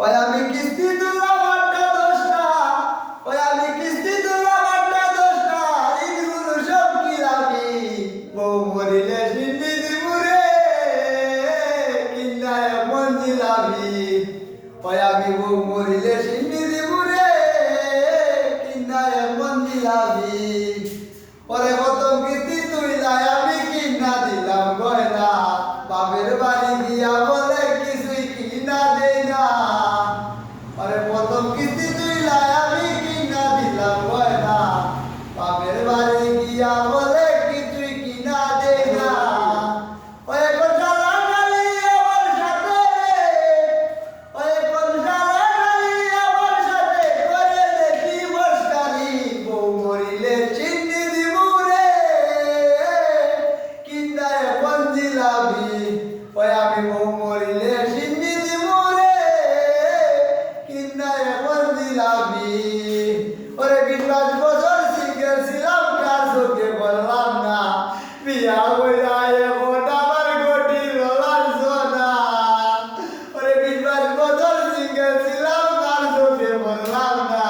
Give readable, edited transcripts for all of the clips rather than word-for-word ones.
ওই আমি কিস্তি তুললাম আটটা দশটা, ওই আমি কিস্তি তুললাম আটটা দশটা, ঈদগুলো সব কিলামি, বউ মরিলে সিন্নি দিবুরে, কিন্নায় মঞ্জিলামি। ওই আমি বউ মরিলে সিন্নি দিবুরে, কিন্নায় মঞ্জিলামি। পরে প্রথম কিস্তি তুইলাই আমি কিনা দিলাম গয়না, বাপের বাড়ি গিয়া বলে কিছুই কিনা দেই না। পরে প্রথম কিস্তি তুইলাই আমি কিনা দিলাম গয়না, বাপের বাড়ি গিয়া বলে কিছুই কিনা দেই না। ওই এখন সালাগালি আমার সাথে, ওই এখন সালাগালি আমার সাথে করে দেখি মস্কারি, বউ মরিলে চিন্নি দিবুরে, কিন্দায় মঞ্জিলাবি। ওই আমি বউ মরিলে চিন্নি দিবুরে, কিন্দায় মঞ্জিলাবি। ওরে 20 বছর সিঙ্গেল ছিলাম, কার চোখে বললাম না, বিয়া কইরা এখন আমার গটি লাগছো না। ওরে 20 বছর সিঙ্গেল ছিলাম, কার চোখে বললাম না,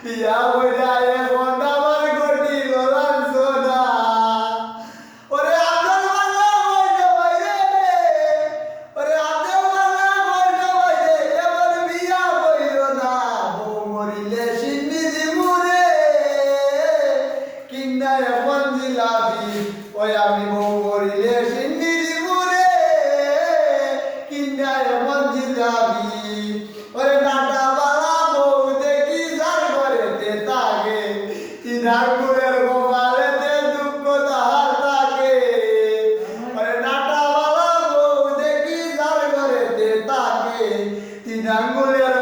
বিয়া কইরা এখন আমার গটি লাগছো না। ওরে আব্দুল মাল্লা মইনা বাইরে, ওরে আব্দুল মাল্লা মইনা বাইরে, এবার বিয়া কইরো না, বউ মরিলে সিন্নি দিবুরে, কিন্নায় মঞ্জিলাবি। ওই আমি বউ মরিলে সিন্নি দিবুরে, কিন্নায় মঞ্জিলাবি। ওরে নাটা বালা বউ দেখি যার ঘরেতে থাকে, তিন আঙ্গুলের কপালেতে দুঃখ তাহার থাকে। ওরে নাটা বালা বউ দেখি যার ঘরেতে থাকে, তিন আঙ্গুলের